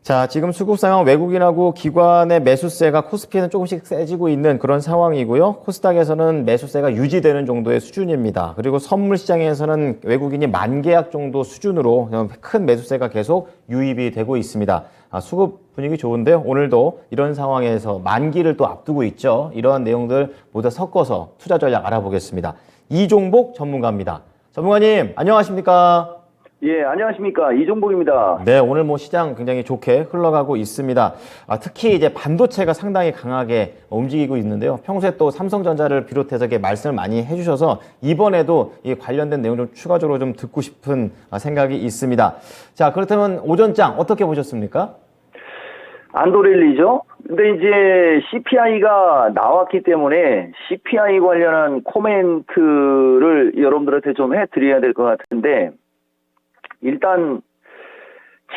자, 지금 수급 상황 외국인하고 기관의 매수세가 코스피는 조금씩 세지고 있는 그런 상황이고요. 코스닥에서는 매수세가 유지되는 정도의 수준입니다. 그리고 선물 시장에서는 외국인이 10,000계약 정도 수준으로 큰 매수세가 계속 유입이 되고 있습니다. 수급 분위기 좋은데요. 오늘도 이런 상황에서 만기를 또 앞두고 있죠. 이러한 내용들 모두 섞어서 투자 전략 알아보겠습니다. 이종복 전문가입니다. 전문가님, 안녕하십니까? 예, 안녕하십니까. 이종복입니다. 네, 오늘 시장 굉장히 좋게 흘러가고 있습니다. 특히 이제 반도체가 상당히 강하게 움직이고 있는데요. 평소에 또 삼성전자를 비롯해서 이렇게 말씀을 많이 해주셔서 이번에도 이 관련된 내용 좀 추가적으로 좀 듣고 싶은 생각이 있습니다. 자, 그렇다면 오전장 어떻게 보셨습니까? 안도렐리죠. 근데 이제 CPI가 나왔기 때문에 CPI 관련한 코멘트를 여러분들한테 좀 해드려야 될 것 같은데, 일단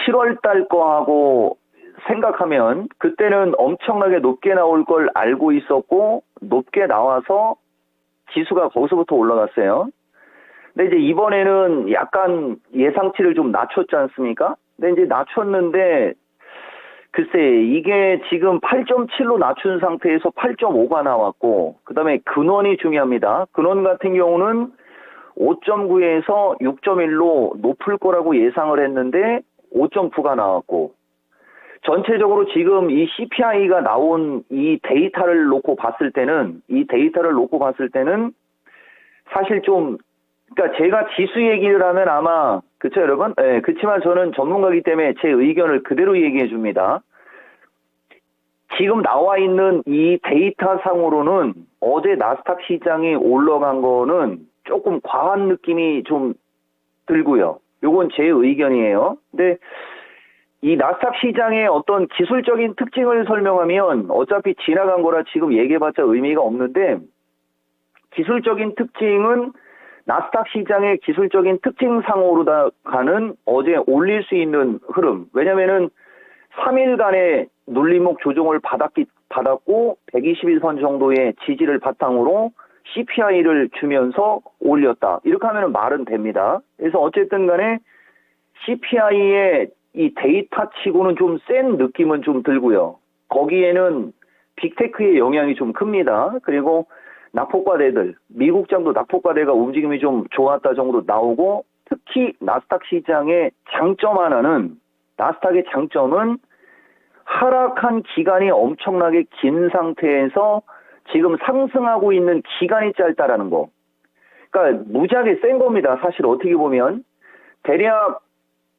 7월 달 거하고 생각하면 그때는 엄청나게 높게 나올 걸 알고 있었고 높게 나와서 지수가 거기서부터 올라갔어요. 근데 이제 이번에는 약간 예상치를 좀 낮췄지 않습니까? 근데 이제 낮췄는데 글쎄 이게 지금 8.7로 낮춘 상태에서 8.5가 나왔고, 그 다음에 근원이 중요합니다. 근원 같은 경우는 5.9에서 6.1로 높을 거라고 예상을 했는데 5.9가 나왔고, 전체적으로 지금 이 CPI가 나온 이 데이터를 놓고 봤을 때는 사실 좀, 그러니까 제가 지수 얘기를 하면 아마, 그쵸 여러분? 예, 그치만 저는 전문가이기 때문에 제 의견을 그대로 얘기해 줍니다. 지금 나와 있는 이 데이터 상으로는 어제 나스닥 시장이 올라간 거는 조금 과한 느낌이 좀 들고요. 요건 제 의견이에요. 근데 이 나스닥 시장의 어떤 기술적인 특징을 설명하면 어차피 지나간 거라 지금 얘기해봤자 의미가 없는데, 기술적인 특징은 나스닥 시장의 기술적인 특징상으로다가는 어제 올릴 수 있는 흐름. 왜냐면은 3일간의 눌림목 조정을 받았고 121선 정도의 지지를 바탕으로 CPI를 주면서 올렸다. 이렇게 하면 말은 됩니다. 그래서 어쨌든 간에 CPI의 이 데이터 치고는 좀 센 느낌은 좀 들고요. 거기에는 빅테크의 영향이 좀 큽니다. 그리고 낙폭과대들, 미국장도 낙폭과대가 움직임이 좀 좋았다 정도 나오고, 특히 나스닥 시장의 장점 하나는, 나스닥의 장점은 하락한 기간이 엄청나게 긴 상태에서 지금 상승하고 있는 기간이 짧다라는 거. 그러니까 무지하게 센 겁니다. 사실 어떻게 보면 대략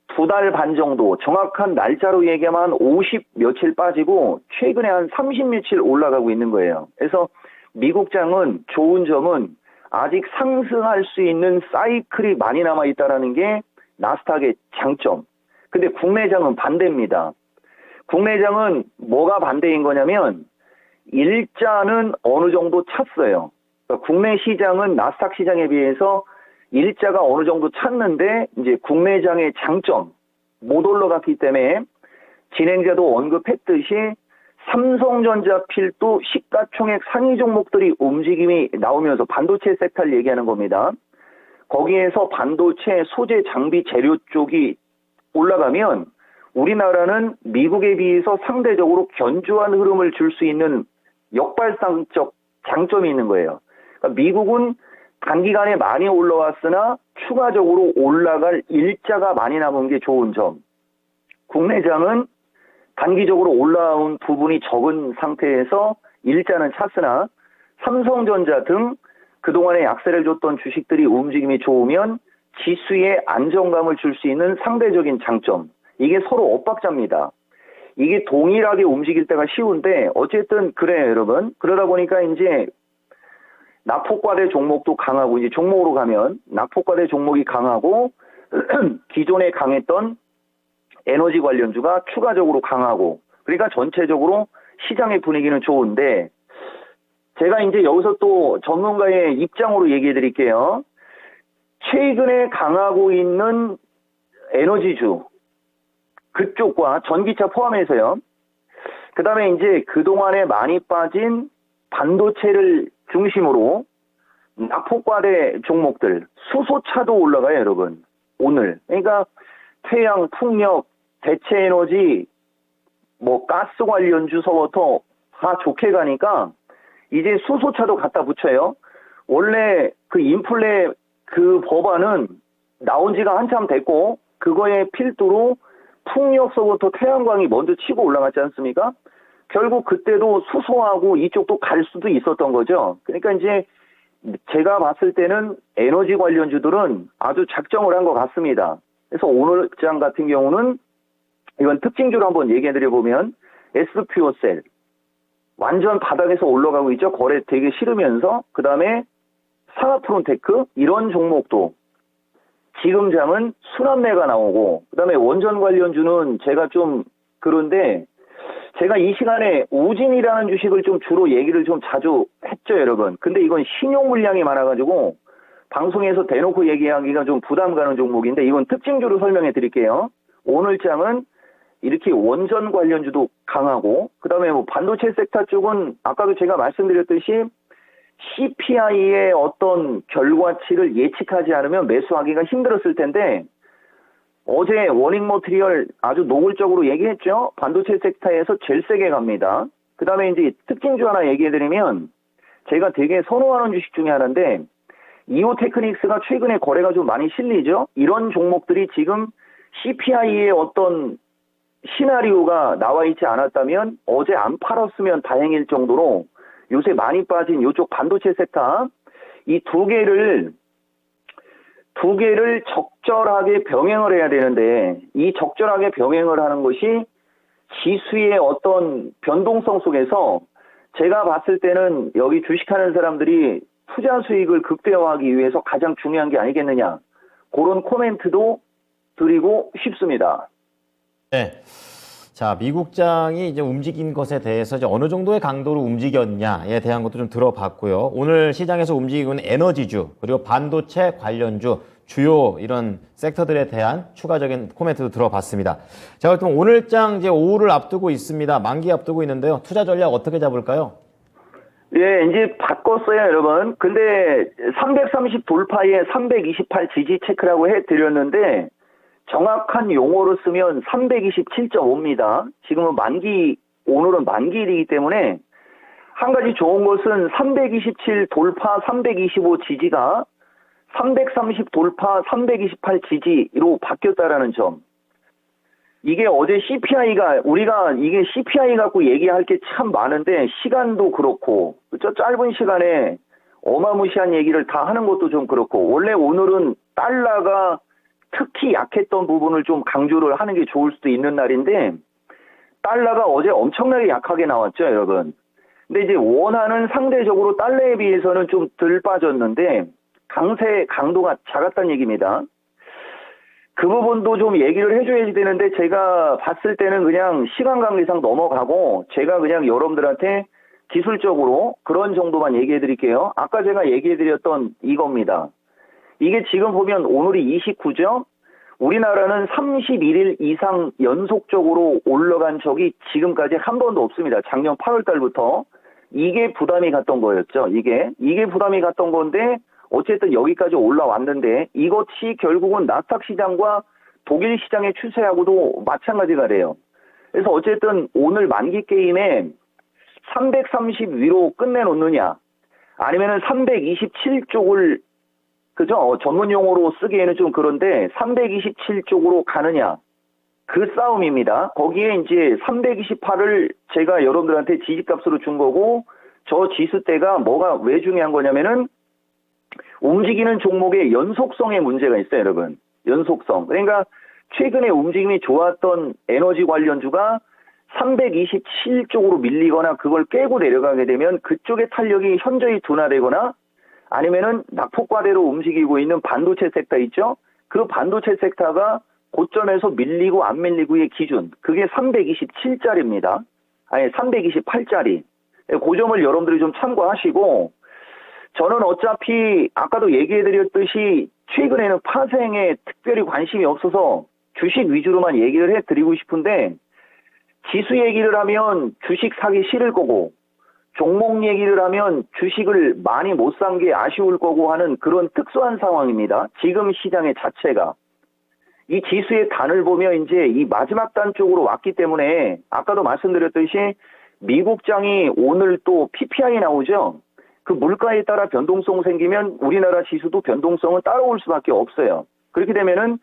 2달 반 정도, 정확한 날짜로 얘기하면 한 50 며칠 빠지고 최근에 한 30 며칠 올라가고 있는 거예요. 그래서 미국장은 좋은 점은 아직 상승할 수 있는 사이클이 많이 남아있다는 게 나스닥의 장점. 근데 국내장은 반대입니다. 국내장은 뭐가 반대인 거냐면 일자는 어느 정도 찼어요. 그러니까 국내 시장은 나스닥 시장에 비해서 일자가 어느 정도 찼는데, 이제 국내장의 장점, 못 올라갔기 때문에 진행자도 언급했듯이 삼성전자 필두 시가총액 상위 종목들이 움직임이 나오면서 반도체 섹터를 얘기하는 겁니다. 거기에서 반도체 소재 장비 재료 쪽이 올라가면 우리나라는 미국에 비해서 상대적으로 견조한 흐름을 줄 수 있는 역발상적 장점이 있는 거예요. 그러니까 미국은 단기간에 많이 올라왔으나 추가적으로 올라갈 일자가 많이 남은 게 좋은 점. 국내장은 단기적으로 올라온 부분이 적은 상태에서 일자는 찼으나 삼성전자 등 그동안에 약세를 줬던 주식들이 움직임이 좋으면 지수에 안정감을 줄 수 있는 상대적인 장점. 이게 서로 엇박자입니다. 이게 동일하게 움직일 때가 쉬운데 어쨌든 그래요, 여러분. 그러다 보니까 이제 낙폭과대 종목도 강하고, 이제 종목으로 가면 낙폭과대 종목이 강하고 기존에 강했던 에너지 관련주가 추가적으로 강하고, 그러니까 전체적으로 시장의 분위기는 좋은데, 제가 이제 여기서 또 전문가의 입장으로 얘기해 드릴게요. 최근에 강하고 있는 에너지주, 그쪽과 전기차 포함해서요. 그 다음에 이제 그동안에 많이 빠진 반도체를 중심으로 낙폭과대 종목들, 수소차도 올라가요, 여러분. 오늘. 그러니까 태양, 풍력, 대체에너지, 뭐 가스 관련주서부터 다 좋게 가니까 이제 수소차도 갖다 붙여요. 원래 그 인플레 그 법안은 나온 지가 한참 됐고 그거에 필두로 풍력서부터 태양광이 먼저 치고 올라갔지 않습니까? 결국 그때도 수소하고 이쪽도 갈 수도 있었던 거죠. 그러니까 이제 제가 봤을 때는 에너지 관련주들은 아주 작정을 한 것 같습니다. 그래서 오늘 장 같은 경우는 이건 특징주로 한번 얘기해 드려보면 SPO셀 완전 바닥에서 올라가고 있죠. 거래 되게 싫으면서 그 다음에 상하프론테크 이런 종목도 지금 장은 순환매가 나오고 그 다음에 원전 관련주는 제가 좀 그런데 제가 이 시간에 우진이라는 주식을 좀 주로 얘기를 좀 자주 했죠, 여러분. 근데 이건 신용 물량이 많아가지고 방송에서 대놓고 얘기하기가 좀 부담 가는 종목인데 이건 특징주로 설명해 드릴게요. 오늘 장은 이렇게 원전 관련주도 강하고 그 다음에 뭐 반도체 섹터 쪽은 아까도 제가 말씀드렸듯이 CPI의 어떤 결과치를 예측하지 않으면 매수하기가 힘들었을 텐데 어제 워닝 머티리얼 아주 노골적으로 얘기했죠. 반도체 섹터에서 제일 세게 갑니다. 그 다음에 이제 특징주 하나 얘기해드리면 제가 되게 선호하는 주식 중에 하나인데 이오테크닉스가 최근에 거래가 좀 많이 실리죠. 이런 종목들이 지금 CPI의 어떤 시나리오가 나와 있지 않았다면 어제 안 팔았으면 다행일 정도로 요새 많이 빠진 이쪽 반도체 섹터 이 두 개를 적절하게 병행을 해야 되는데 이 적절하게 병행을 하는 것이 지수의 어떤 변동성 속에서 제가 봤을 때는 여기 주식하는 사람들이 투자 수익을 극대화하기 위해서 가장 중요한 게 아니겠느냐 그런 코멘트도 드리고 싶습니다. 네. 자, 미국장이 이제 움직인 것에 대해서 이제 어느 정도의 강도로 움직였냐에 대한 것도 좀 들어봤고요. 오늘 시장에서 움직이고 있는 에너지주, 그리고 반도체 관련주, 주요 이런 섹터들에 대한 추가적인 코멘트도 들어봤습니다. 자, 그럼 오늘장 이제 오후를 앞두고 있습니다. 만기 앞두고 있는데요. 투자 전략 어떻게 잡을까요? 예, 이제 바꿨어요, 여러분. 근데 330 돌파에 328 지지 체크라고 해드렸는데 정확한 용어로 쓰면 327.5입니다. 지금은 오늘은 만기일이기 때문에 한 가지 좋은 것은 327 돌파 325 지지가 330 돌파 328 지지로 바뀌었다라는 점. 이게 어제 CPI가 이게 CPI 갖고 얘기할 게 참 많은데 시간도 그렇고 그렇죠? 짧은 시간에 어마무시한 얘기를 다 하는 것도 좀 그렇고 원래 오늘은 달러가 특히 약했던 부분을 좀 강조를 하는 게 좋을 수도 있는 날인데 달러가 어제 엄청나게 약하게 나왔죠, 여러분. 근데 이제 원화는 상대적으로 달러에 비해서는 좀 덜 빠졌는데 강도가 작았다는 얘기입니다. 그 부분도 좀 얘기를 해줘야 되는데 제가 봤을 때는 그냥 시간 관계상 넘어가고 제가 그냥 여러분들한테 기술적으로 그런 정도만 얘기해 드릴게요. 아까 제가 얘기해 드렸던 이겁니다. 이게 지금 보면 오늘이 29죠? 우리나라는 31일 이상 연속적으로 올라간 적이 지금까지 한 번도 없습니다. 작년 8월 달부터. 이게 부담이 갔던 거였죠. 이게 부담이 갔던 건데 어쨌든 여기까지 올라왔는데 이것이 결국은 나스닥 시장과 독일 시장의 추세하고도 마찬가지가 돼요. 그래서 어쨌든 오늘 만기 게임에 330 위로 끝내놓느냐 아니면은 327쪽을 그죠? 전문 용어로 쓰기에는 좀 그런데 327쪽으로 가느냐 그 싸움입니다. 거기에 이제 328을 제가 여러분들한테 지지값으로 준 거고 저 지수대가 뭐가 왜 중요한 거냐면은 움직이는 종목의 연속성에 문제가 있어요, 여러분. 연속성. 그러니까 최근에 움직임이 좋았던 에너지 관련주가 327쪽으로 밀리거나 그걸 깨고 내려가게 되면 그쪽의 탄력이 현저히 둔화되거나 아니면은 낙폭과대로 움직이고 있는 반도체 섹터 있죠? 그 반도체 섹터가 고점에서 밀리고 안 밀리고의 기준. 그게 327짜리입니다. 아니, 328짜리. 그 점을 여러분들이 좀 참고하시고 저는 어차피 아까도 얘기해드렸듯이 최근에는 파생에 특별히 관심이 없어서 주식 위주로만 얘기를 해드리고 싶은데 지수 얘기를 하면 주식 사기 싫을 거고 종목 얘기를 하면 주식을 많이 못 산 게 아쉬울 거고 하는 그런 특수한 상황입니다. 지금 시장의 자체가. 이 지수의 단을 보면 이제 이 마지막 단 쪽으로 왔기 때문에 아까도 말씀드렸듯이 미국장이 오늘 또 PPI 나오죠. 그 물가에 따라 변동성 생기면 우리나라 지수도 변동성은 따라올 수밖에 없어요. 그렇게 되면은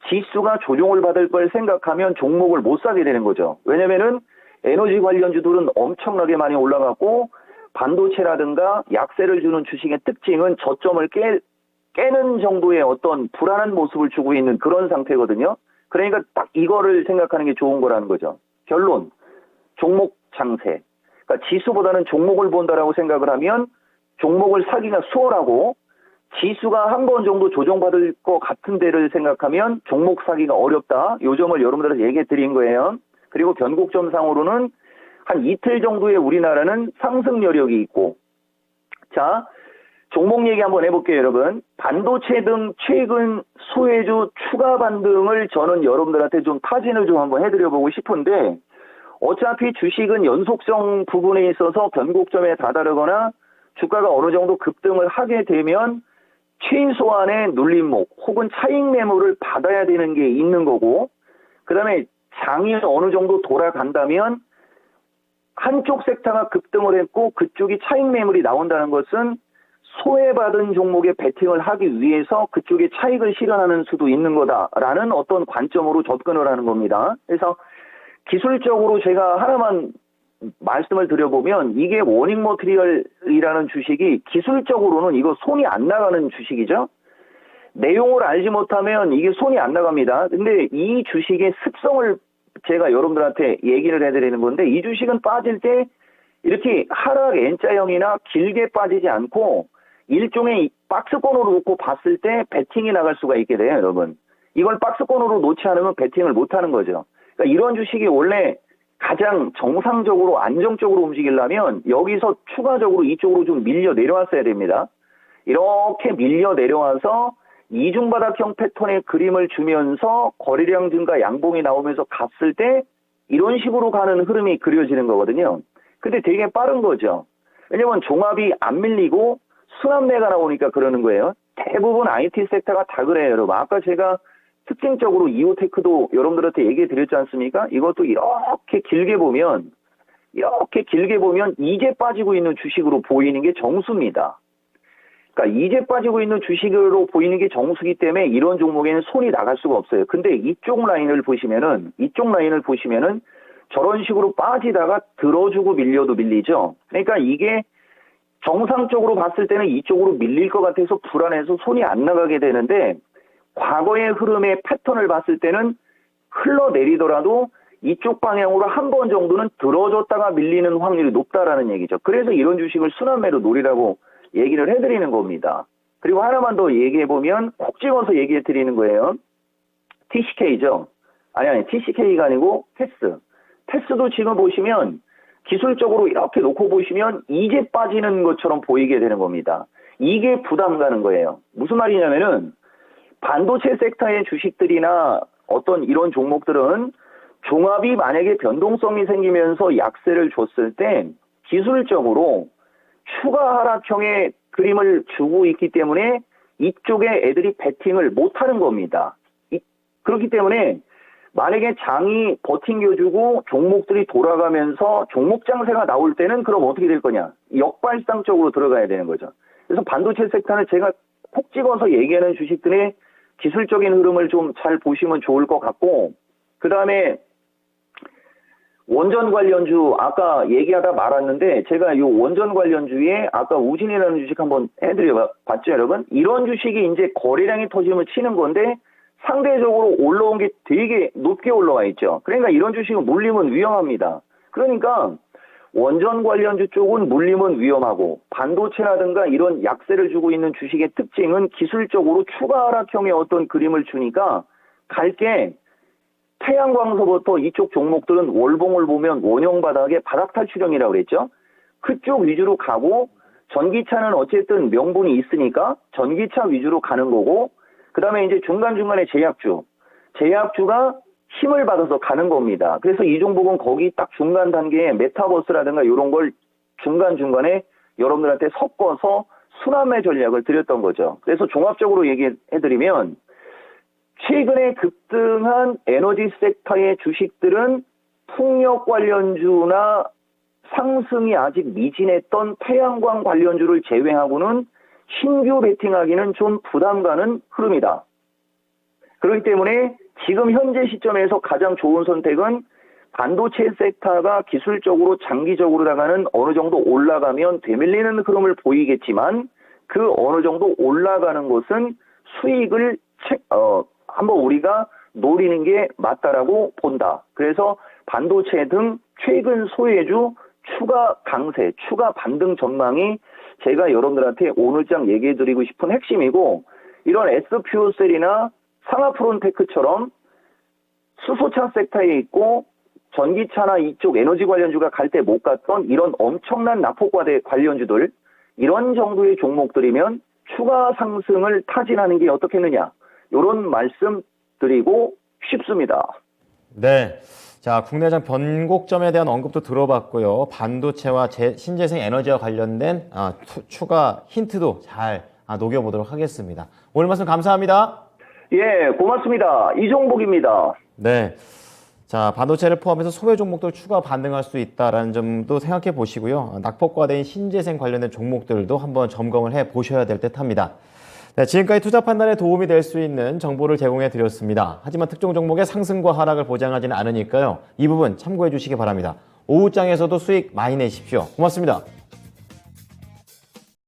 지수가 조정을 받을 걸 생각하면 종목을 못 사게 되는 거죠. 왜냐면은 에너지 관련주들은 엄청나게 많이 올라갔고 반도체라든가 약세를 주는 주식의 특징은 저점을 깨는 정도의 어떤 불안한 모습을 주고 있는 그런 상태거든요. 그러니까 딱 이거를 생각하는 게 좋은 거라는 거죠. 결론, 종목 장세. 그러니까 지수보다는 종목을 본다라고 생각을 하면 종목을 사기가 수월하고 지수가 한 번 정도 조정받을 것 같은 데를 생각하면 종목 사기가 어렵다. 요 점을 여러분들한테 얘기해 드린 거예요. 그리고 변곡점상으로는 한 이틀 정도의 우리나라는 상승 여력이 있고, 자, 종목 얘기 한번 해볼게요, 여러분. 반도체 등 최근 수혜주 추가 반등을 저는 여러분들한테 좀 타진을 좀 한번 해드려보고 싶은데, 어차피 주식은 연속성 부분에 있어서 변곡점에 다다르거나 주가가 어느 정도 급등을 하게 되면 최소한의 눌림목 혹은 차익 매물을 받아야 되는 게 있는 거고, 그 다음에 장이 어느 정도 돌아간다면 한쪽 섹터가 급등을 했고 그쪽이 차익 매물이 나온다는 것은 소외받은 종목에 베팅을 하기 위해서 그쪽에 차익을 실현하는 수도 있는 거다라는 어떤 관점으로 접근을 하는 겁니다. 그래서 기술적으로 제가 하나만 말씀을 드려보면 이게 워닝 머티리얼이라는 주식이 기술적으로는 이거 손이 안 나가는 주식이죠. 내용을 알지 못하면 이게 손이 안 나갑니다. 근데 이 주식의 습성을 제가 여러분들한테 얘기를 해드리는 건데, 이 주식은 빠질 때 이렇게 하락 N자형이나 길게 빠지지 않고 일종의 박스권으로 놓고 봤을 때 베팅이 나갈 수가 있게 돼요, 여러분. 이걸 박스권으로 놓지 않으면 베팅을 못 하는 거죠. 그러니까 이런 주식이 원래 가장 정상적으로 안정적으로 움직이려면 여기서 추가적으로 이쪽으로 좀 밀려 내려왔어야 됩니다. 이렇게 밀려 내려와서 이중바닥형 패턴의 그림을 주면서 거래량 증가 양봉이 나오면서 갔을 때 이런 식으로 가는 흐름이 그려지는 거거든요. 근데 되게 빠른 거죠. 왜냐면 종합이 안 밀리고 순환매가 나오니까 그러는 거예요. 대부분 IT 섹터가 다 그래요, 여러분. 아까 제가 특징적으로 이오테크도 여러분들한테 얘기해 드렸지 않습니까? 이것도 이렇게 길게 보면 이제 빠지고 있는 주식으로 보이는 게 정수입니다. 그러니까 이제 빠지고 있는 주식으로 보이는 게 정수기 때문에 이런 종목에는 손이 나갈 수가 없어요. 근데 이쪽 라인을 보시면은 저런 식으로 빠지다가 들어주고 밀려도 밀리죠. 그러니까 이게 정상적으로 봤을 때는 이쪽으로 밀릴 것 같아서 불안해서 손이 안 나가게 되는데, 과거의 흐름의 패턴을 봤을 때는 흘러내리더라도 이쪽 방향으로 한 번 정도는 들어줬다가 밀리는 확률이 높다라는 얘기죠. 그래서 이런 주식을 순환매로 노리라고 얘기를 해드리는 겁니다. 그리고 하나만 더 얘기해보면 콕 집어서 얘기해드리는 거예요. TCK죠. 아니, TCK가 아니고 테스. 테스도 지금 보시면 기술적으로 이렇게 놓고 보시면 이제 빠지는 것처럼 보이게 되는 겁니다. 이게 부담 가는 거예요. 무슨 말이냐면은 반도체 섹터의 주식들이나 어떤 이런 종목들은 종합이 만약에 변동성이 생기면서 약세를 줬을 때 기술적으로 추가 하락형의 그림을 주고 있기 때문에 이쪽에 애들이 베팅을 못하는 겁니다. 그렇기 때문에 만약에 장이 버팅겨주고 종목들이 돌아가면서 종목 장세가 나올 때는 그럼 어떻게 될 거냐? 역발상적으로 들어가야 되는 거죠. 그래서 반도체 섹터는 제가 콕 집어서 얘기하는 주식들의 기술적인 흐름을 좀 잘 보시면 좋을 것 같고, 그 다음에 원전 관련주 아까 얘기하다 말았는데, 제가 이 원전 관련주에 아까 우진이라는 주식 한번 해드려 봤죠, 여러분? 이런 주식이 이제 거래량이 터지면 치는 건데 상대적으로 올라온 게 되게 높게 올라와 있죠. 그러니까 이런 주식은 물리면 위험합니다. 그러니까 원전 관련주 쪽은 물리면 위험하고, 반도체라든가 이런 약세를 주고 있는 주식의 특징은 기술적으로 추가 하락형의 어떤 그림을 주니까 갈게 태양광서부터 이쪽 종목들은 월봉을 보면 원형 바닥에 바닥 탈출형이라고 그랬죠. 그쪽 위주로 가고, 전기차는 어쨌든 명분이 있으니까 전기차 위주로 가는 거고, 그 다음에 이제 중간중간에 제약주가 힘을 받아서 가는 겁니다. 그래서 이 종목은 거기 딱 중간 단계에 메타버스라든가 이런 걸 중간중간에 여러분들한테 섞어서 순환매 전략을 드렸던 거죠. 그래서 종합적으로 얘기해드리면 최근에 급등한 에너지 섹터의 주식들은 풍력 관련주나 상승이 아직 미진했던 태양광 관련주를 제외하고는 신규 베팅하기는 좀 부담 가는 흐름이다. 그렇기 때문에 지금 현재 시점에서 가장 좋은 선택은 반도체 섹터가 기술적으로 장기적으로 나가는 어느 정도 올라가면 되밀리는 흐름을 보이겠지만 그 어느 정도 올라가는 것은 수익을 한번 우리가 노리는 게 맞다라고 본다. 그래서 반도체 등 최근 소외주 추가 강세, 추가 반등 전망이 제가 여러분들한테 오늘장 얘기해드리고 싶은 핵심이고, 이런 SFfuel셀이나 상하프론테크처럼 수소차 섹터에 있고 전기차나 이쪽 에너지 관련주가 갈 때 못 갔던 이런 엄청난 납폭과대 관련주들, 이런 정도의 종목들이면 추가 상승을 타진하는 게 어떻겠느냐, 이런 말씀 드리고 싶습니다. 네. 자, 국내장 변곡점에 대한 언급도 들어봤고요. 반도체와 신재생 에너지와 관련된 추가 힌트도 잘 녹여보도록 하겠습니다. 오늘 말씀 감사합니다. 예, 고맙습니다. 이종복입니다. 네. 자, 반도체를 포함해서 소외 종목들 추가 반등할 수 있다는 점도 생각해 보시고요. 낙폭과대인 신재생 관련된 종목들도 한번 점검을 해 보셔야 될 듯합니다. 네, 지금까지 투자 판단에 도움이 될 수 있는 정보를 제공해 드렸습니다. 하지만 특정 종목의 상승과 하락을 보장하지는 않으니까요. 이 부분 참고해 주시기 바랍니다. 오후장에서도 수익 많이 내십시오. 고맙습니다.